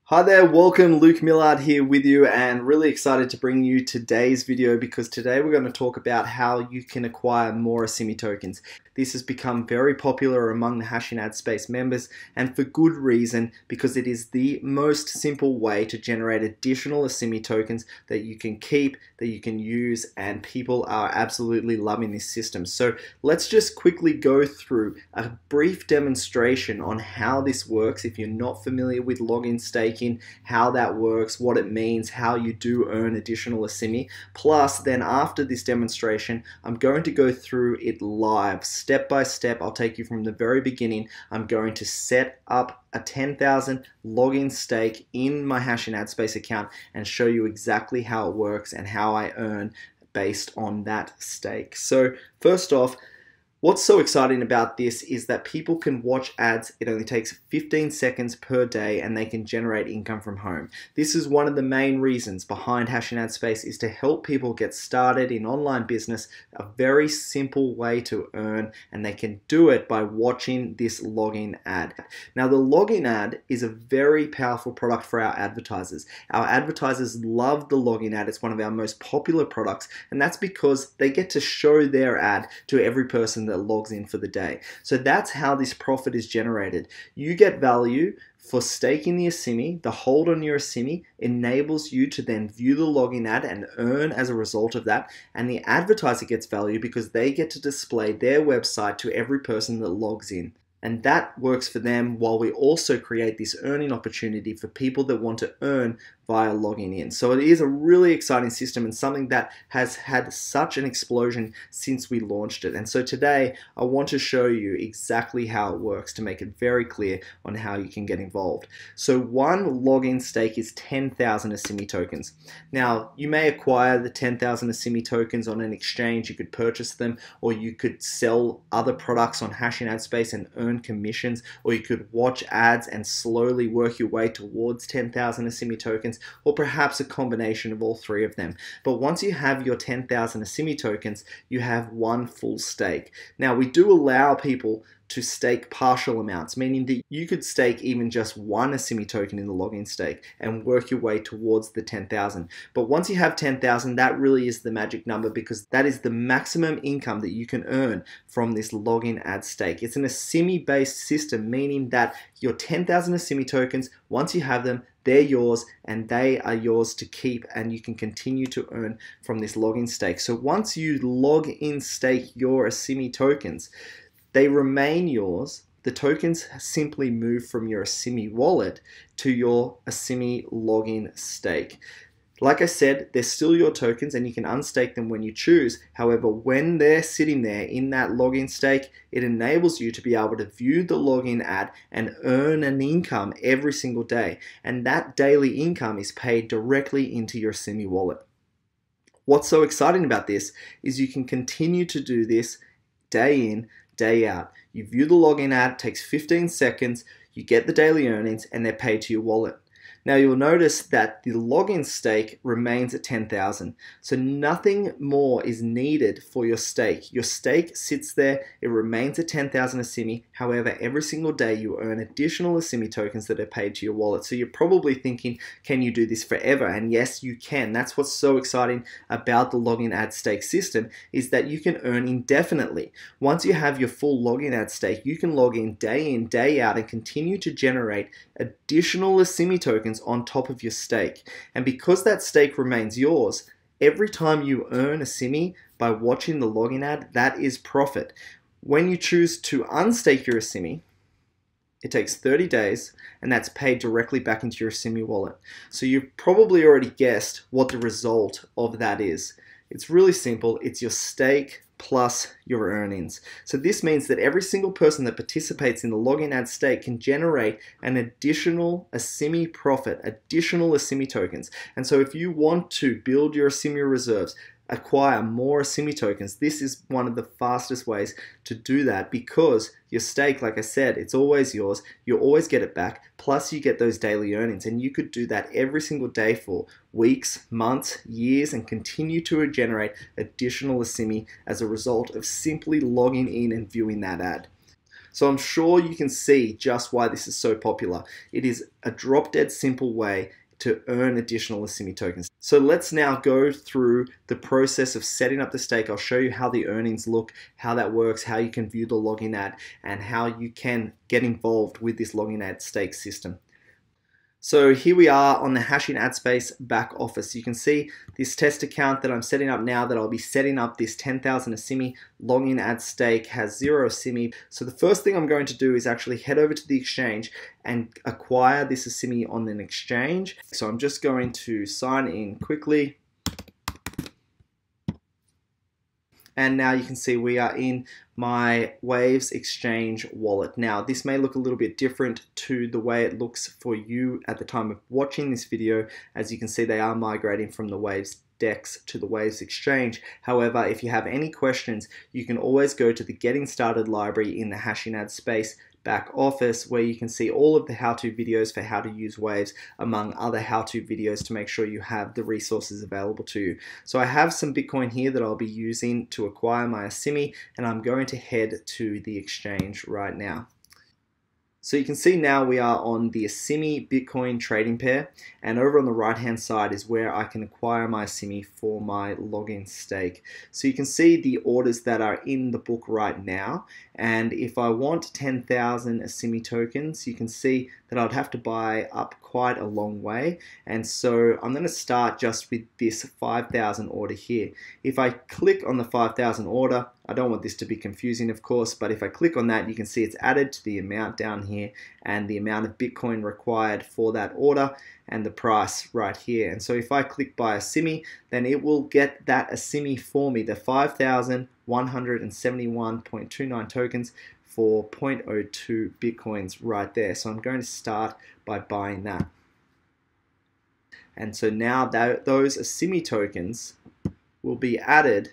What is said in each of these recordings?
Hi there, welcome. Luke Millard here with you, and really excited to bring you today's video because today we're going to talk about how you can acquire more Asimi tokens. This has become very popular among the Hashing Ad Space members, and for good reason, because it is the most simple way to generate additional Asimi tokens that you can keep, that you can use, and people are absolutely loving this system. So let's just quickly go through a brief demonstration on how this works if you're not familiar with login staking, how that works, what it means, how you do earn additional Asimi. Plus, then after this demonstration, I'm going to go through it live, step by step. I'll take you from the very beginning. I'm going to set up a 10,000 login stake in my Hashing Ad Space account and show you exactly how it works and how I earn based on that stake. So first off, what's so exciting about this is that people can watch ads. It only takes 15 seconds per day and they can generate income from home. This is one of the main reasons behind Hashing Ad Space, is to help people get started in online business, a very simple way to earn, and they can do it by watching this login ad. Now, the login ad is a very powerful product for our advertisers. Our advertisers love the login ad. It's one of our most popular products, and that's because they get to show their ad to every person that logs in for the day. So that's how this profit is generated. You get value for staking the Asimi. The hold on your Asimi enables you to then view the login ad and earn as a result of that. And the advertiser gets value because they get to display their website to every person that logs in. And that works for them, while we also create this earning opportunity for people that want to earn via logging in. So it is a really exciting system and something that has had such an explosion since we launched it. And so today I want to show you exactly how it works to make it very clear on how you can get involved. So one login stake is 10,000 Asimi tokens. Now, you may acquire the 10,000 Asimi tokens on an exchange. You could purchase them, or you could sell other products on Hashing Ad Space and earn commissions, or you could watch ads and slowly work your way towards 10,000 Asimi tokens, or perhaps a combination of all three of them. But once you have your 10,000 Asimi tokens, you have one full stake. Now, we do allow people to stake partial amounts, meaning that you could stake even just one Asimi token in the login stake and work your way towards the 10,000. But once you have 10,000, that really is the magic number, because that is the maximum income that you can earn from this login ad stake. It's an Asimi based system, meaning that your 10,000 Asimi tokens, once you have them, they're yours and they are yours to keep, and you can continue to earn from this login stake. So once you log in stake your Asimi tokens, they remain yours. The tokens simply move from your Asimi wallet to your Asimi login stake. Like I said, they're still your tokens and you can unstake them when you choose. However, when they're sitting there in that login stake, it enables you to be able to view the login ad and earn an income every single day. And that daily income is paid directly into your Asimi wallet. What's so exciting about this is you can continue to do this day in, day out. You view the login ad, it takes 15 seconds, you get the daily earnings, and they're paid to your wallet. Now, you'll notice that the login stake remains at 10,000. So nothing more is needed for your stake. Your stake sits there, it remains at 10,000 Asimi. However, every single day you earn additional Asimi tokens that are paid to your wallet. So you're probably thinking, can you do this forever? And yes, you can. That's what's so exciting about the login ad stake system, is that you can earn indefinitely. Once you have your full login ad stake, you can log in, day out, and continue to generate additional Asimi tokens on top of your stake. And because that stake remains yours, every time you earn Asimi by watching the login ad, that is profit. When you choose to unstake your Asimi, it takes 30 days, and that's paid directly back into your Asimi wallet. So you've probably already guessed what the result of that is. It's really simple. It's your stake plus your earnings. So this means that every single person that participates in the login ad stake can generate an additional Asimi profit, additional Asimi tokens. And so if you want to build your Asimi reserves, acquire more Asimi tokens, this is one of the fastest ways to do that, because your stake, like I said, it's always yours. You always get it back, plus you get those daily earnings, and you could do that every single day for weeks, months, years, and continue to generate additional Asimi as a result of simply logging in and viewing that ad. So I'm sure you can see just why this is so popular. It is a drop dead simple way to earn additional Assimi tokens. So let's now go through the process of setting up the stake. I'll show you how the earnings look, how that works, how you can view the login ad, and how you can get involved with this login ad stake system. So here we are on the Hashing Ad Space back office. You can see this test account that I'm setting up now, that I'll be setting up this 10,000 Assimi login ad stake, has 0 Assimi. So the first thing I'm going to do is actually head over to the exchange and acquire this Assimi on an exchange. So I'm just going to sign in quickly. And now you can see we are in my Waves Exchange wallet. Now this may look a little bit different to the way it looks for you at the time of watching this video. As you can see, they are migrating from the Waves DEX to the Waves Exchange. However, if you have any questions, you can always go to the Getting Started library in the Hashing Ad Space back office, where you can see all of the how-to videos for how to use Waves, among other how-to videos, to make sure you have the resources available to you. So I have some Bitcoin here that I'll be using to acquire my Assimi, and I'm going to head to the exchange right now. So you can see now we are on the Assimi Bitcoin trading pair, and over on the right hand side is where I can acquire my Assimi for my login stake. So you can see the orders that are in the book right now, and if I want 10,000 Assimi tokens, you can see that I'd have to buy up quite a long way, and so I'm going to start just with this 5,000 order here. If I click on the 5,000 order, I don't want this to be confusing, of course, but if I click on that, you can see it's added to the amount down here and the amount of Bitcoin required for that order and the price right here. And so if I click buy Assimi, then it will get that Assimi for me, the 5,171.29 tokens for 0.02 Bitcoins right there. So I'm going to start by buying that. And so now those Assimi tokens will be added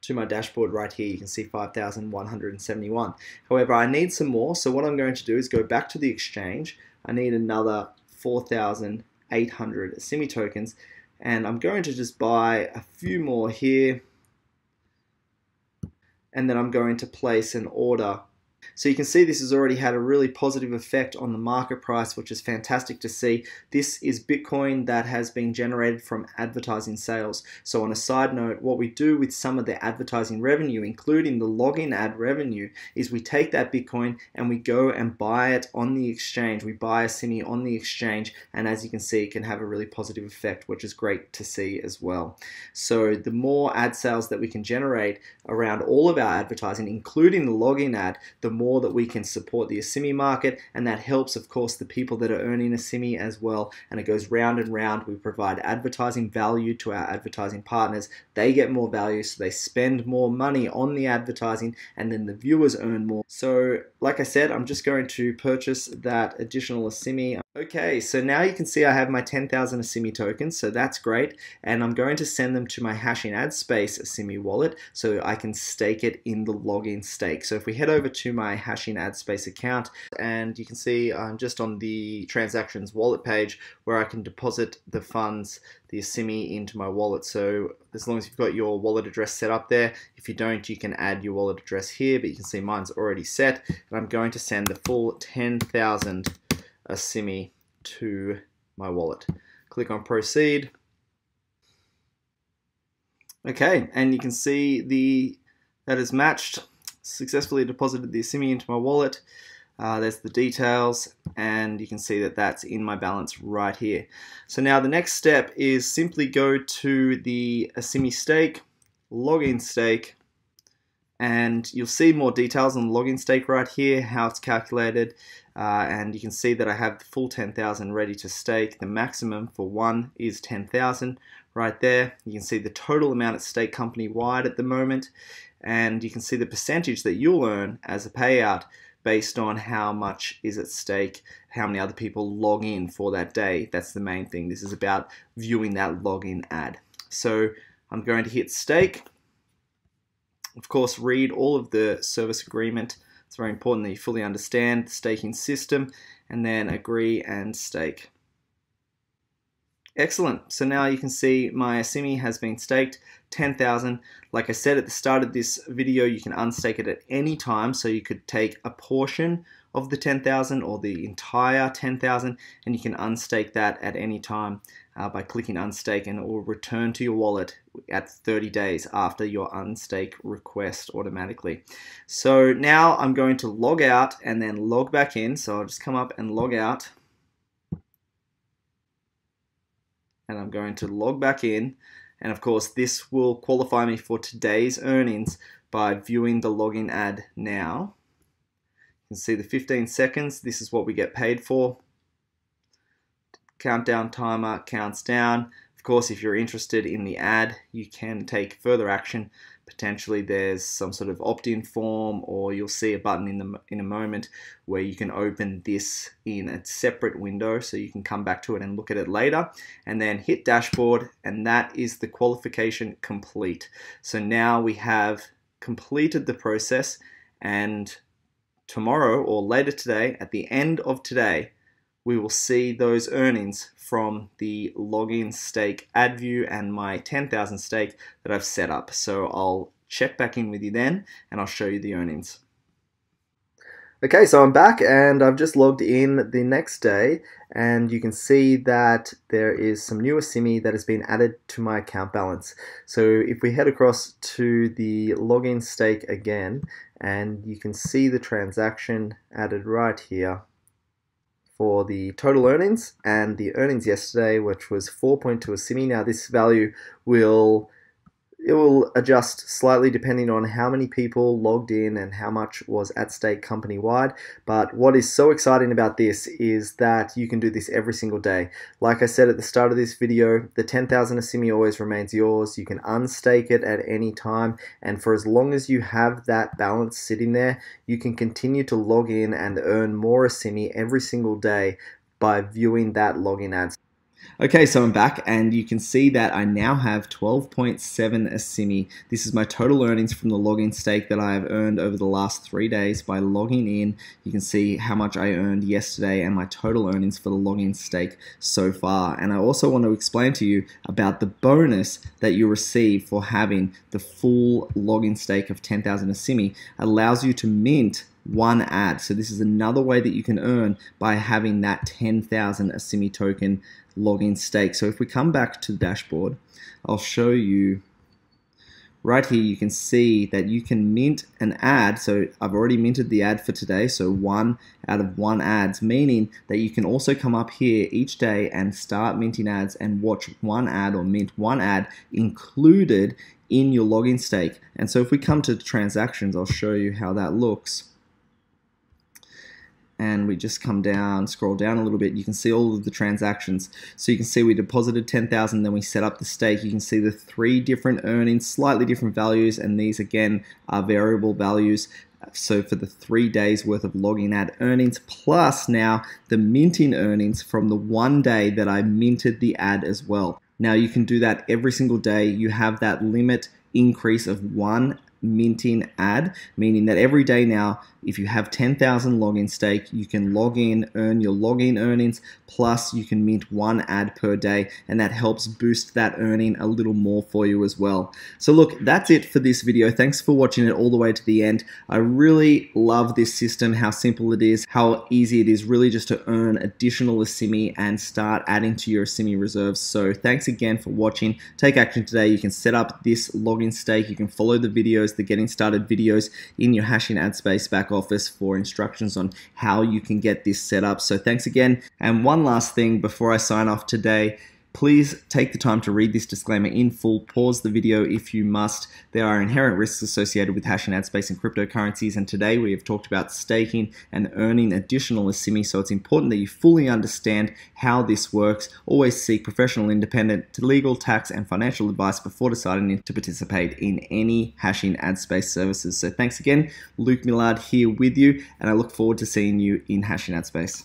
to my dashboard right here. You can see 5,171. However, I need some more, so what I'm going to do is go back to the exchange. I need another 4,800 Assimi tokens, and I'm going to just buy a few more here, and then I'm going to place an order. So you can see this has already had a really positive effect on the market price, which is fantastic to see. This is Bitcoin that has been generated from advertising sales. So on a side note, what we do with some of the advertising revenue, including the login ad revenue, is we take that Bitcoin and we go and buy it on the exchange. We buy Assimi on the exchange, and as you can see, it can have a really positive effect, which is great to see as well. So the more ad sales that we can generate around all of our advertising, including the login ad, the more that we can support the Assimi market, and that helps, of course, the people that are earning Assimi as well, and it goes round and round. We provide advertising value to our advertising partners. They get more value, so they spend more money on the advertising, and then the viewers earn more. So like I said, I'm just going to purchase that additional Assimi. Okay, so now you can see I have my 10,000 Assimi tokens, so that's great, and I'm going to send them to my Hashing Ad Space Assimi wallet so I can stake it in the login stake. So if we head over to my Hashing Ad Space account, and you can see I'm just on the transactions wallet page where I can deposit the funds, the Assimi, into my wallet. So as long as you've got your wallet address set up there, if you don't, you can add your wallet address here, but you can see mine's already set, and I'm going to send the full 10,000 Assimi to my wallet. Click on proceed. Okay, and you can see that is matched. Successfully deposited the Assimi into my wallet. There's the details, and you can see that that's in my balance right here. So now the next step is simply go to the Assimi stake, login stake, and you'll see more details on the login stake right here, how it's calculated, and you can see that I have the full 10,000 ready to stake. The maximum for one is 10,000 right there. You can see the total amount at stake company-wide at the moment, and you can see the percentage that you'll earn as a payout based on how much is at stake, how many other people log in for that day. That's the main thing. This is about viewing that login ad. So I'm going to hit stake. Of course, read all of the service agreement. It's very important that you fully understand the staking system, and then agree and stake. Excellent. So now you can see my Simi has been staked 10,000. Like I said at the start of this video, you can unstake it at any time. So you could take a portion of the 10,000 or the entire 10,000, and you can unstake that at any time by clicking unstake, and it will return to your wallet at 30 days after your unstake request automatically. So now I'm going to log out and then log back in. So I'll just come up and log out. And I'm going to log back in, and of course this will qualify me for today's earnings by viewing the login ad now. You can see the 15 seconds, this is what we get paid for. Countdown timer counts down. Of course, if you're interested in the ad, you can take further action. Potentially there's some sort of opt-in form, or you'll see a button in a moment where you can open this in a separate window, so you can come back to it and look at it later, and then hit dashboard, and that is the qualification complete. So now we have completed the process, and tomorrow or later today, at the end of today, we will see those earnings from the login stake ad view and my 10,000 stake that I've set up. So I'll check back in with you then, and I'll show you the earnings. Okay, so I'm back and I've just logged in the next day, and you can see that there is some newer Simi that has been added to my account balance. So if we head across to the login stake again, and you can see the transaction added right here for the total earnings and the earnings yesterday, which was 4.2 a Simi. Now this value will adjust slightly depending on how many people logged in and how much was at stake company wide. But what is so exciting about this is that you can do this every single day. Like I said at the start of this video, the 10,000 a Simi always remains yours. You can unstake it at any time, and for as long as you have that balance sitting there, you can continue to log in and earn more a Simi every single day by viewing that login ad. Okay, so I'm back, and you can see that I now have 12.7 a Simi. This is my total earnings from the login stake that I have earned over the last 3 days. By logging in, you can see how much I earned yesterday and my total earnings for the login stake so far. And I also want to explain to you about the bonus that you receive for having the full login stake of 10,000 a Simi. It allows you to mint one ad. So this is another way that you can earn by having that 10,000 a Simi token login stake. So if we come back to the dashboard, I'll show you right here. You can see that you can mint an ad. So I've already minted the ad for today, so 1 out of 1 ads, meaning that you can also come up here each day and start minting ads and watch one ad or mint one ad included in your login stake. And so if we come to transactions, I'll show you how that looks. And we just come down, scroll down a little bit, you can see all of the transactions. So you can see we deposited 10,000, then we set up the stake. You can see the 3 different earnings, slightly different values, and these again are variable values. So for the 3 days worth of login ad earnings, plus now the minting earnings from the 1 day that I minted the ad as well. Now you can do that every single day. You have that limit increase of 1 minting ad, meaning that every day now, if you have 10,000 login stake, you can log in, earn your login earnings, plus you can mint 1 ad per day, and that helps boost that earning a little more for you as well. So look, that's it for this video. Thanks for watching it all the way to the end. I really love this system, how simple it is, how easy it is really just to earn additional Simi and start adding to your Simi reserves. So thanks again for watching. Take action today. You can set up this login stake. You can follow the videos, the getting started videos in your Hashing Ad Space back office for instructions on how you can get this set up. So thanks again. And one last thing before I sign off today, please take the time to read this disclaimer in full. Pause the video if you must. There are inherent risks associated with hashing ad space and cryptocurrencies, and today we have talked about staking and earning additional Simi, so it's important that you fully understand how this works. Always seek professional, independent, legal, tax, and financial advice before deciding to participate in any hashing ad space services. So thanks again. Luke Millard here with you, and I look forward to seeing you in hashing ad space.